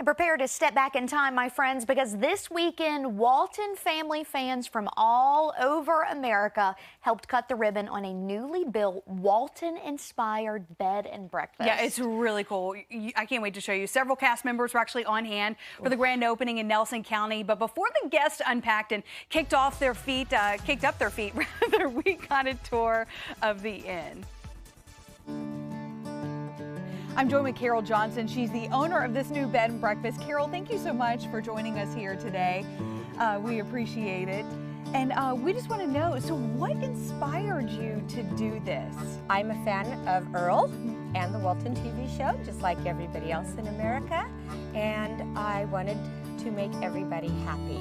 And prepare to step back in time, my friends, because this weekend, Walton family fans from all over America helped cut the ribbon on a newly built Walton-inspired bed and breakfast. Yeah, it's really cool. I can't wait to show you. Several cast members were actually on hand for the grand opening in Nelson County. But before the guests unpacked and kicked up their feet, rather, we got a tour of the inn. I'm joined with Carol Johnson. She's the owner of this new bed and breakfast. Carol, thank you so much for joining us here today. We appreciate it. And we just want to know, so what inspired you to do this? I'm a fan of Earl and the Walton TV show, just like everybody else in America. And I wanted to make everybody happy.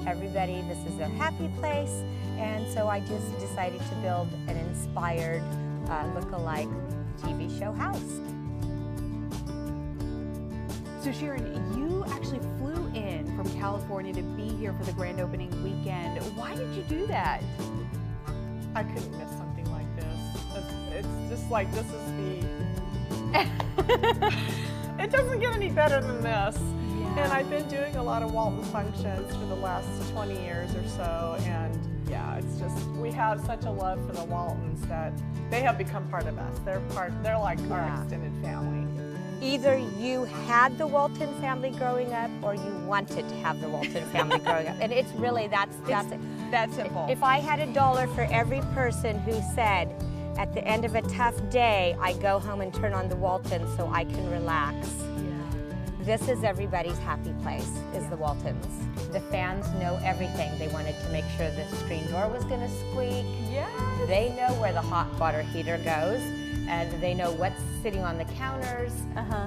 This is their happy place. And so I just decided to build an inspired look-alike TV show house. So Sharon, you actually flew in from California to be here for the grand opening weekend. Why did you do that? I couldn't miss something like this. It's just like, this is it doesn't get any better than this. Yeah. And I've been doing a lot of Walton functions for the last 20 years or so, and yeah, it's just, we have such a love for the Waltons that they have become part of us. They're like our extended family. Either you had the Walton family growing up or you wanted to have the Walton family growing up. And it's really, that's it. That simple. If I had $1 for every person who said, at the end of a tough day, I go home and turn on the Walton so I can relax. This is everybody's happy place, is the Waltons. The fans know everything. They wanted to make sure the screen door was gonna squeak. Yes. They know where the hot water heater goes, and they know what's sitting on the counters.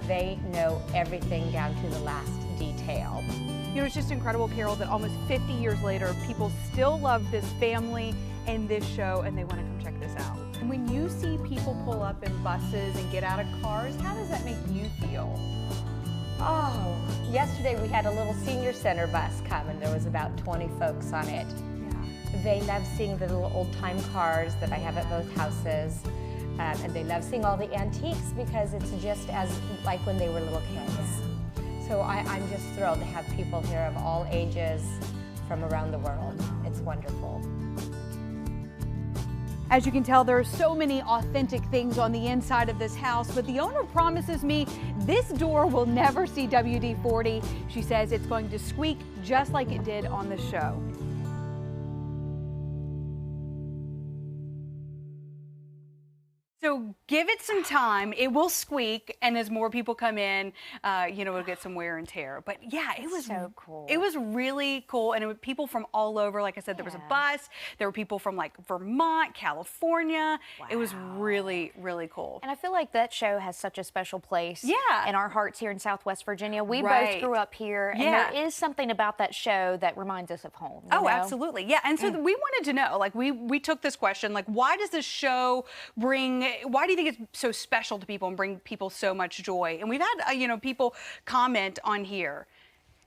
They know everything down to the last detail. You know, it's just incredible, Carol, that almost 50 years later, people still love this family and this show, and they want to come check this out. And when you see people pull up in buses and get out of cars, how does that make you feel? Oh, yesterday we had a little senior center bus come, and there was about 20 folks on it. Yeah. They love seeing the little old-time cars that I have at both houses. And they love seeing all the antiques because it's just as like when they were little kids. So I'm just thrilled to have people here of all ages from around the world. It's wonderful. As you can tell, there are so many authentic things on the inside of this house, but the owner promises me this door will never see WD-40. She says it's going to squeak just like it did on the show. So give it some time. It will squeak, and as more people come in, it'll get some wear and tear. But yeah, it was so cool. It was really cool, and it was people from all over. Like I said, there was a bus. There were people from like Vermont, California. Wow. It was really, really cool. And I feel like that show has such a special place in our hearts here in Southwest Virginia. We both grew up here, and there is something about that show that reminds us of home. You know? Absolutely. Yeah, and so we wanted to know, like, we took this question, like, why does this show why do you think it's so special to people and bring people so much joy? And we've had, people comment on here.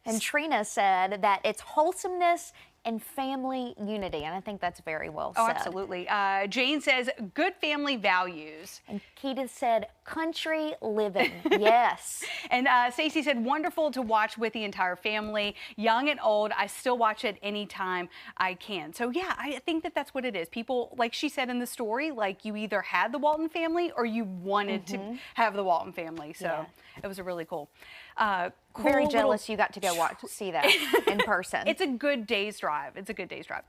And Trina said that it's wholesomeness and family unity, and I think that's very well said. Oh, absolutely. Jane says, good family values. And Keita said, country living. Yes. And Stacey said, wonderful to watch with the entire family, young and old. I still watch it anytime I can. So yeah, I think that that's what it is. People, like she said in the story, like you either had the Walton family or you wanted to have the Walton family. So it was a really cool. Very jealous you got to go see that in person. It's a good day's drive. It's a good day's drive.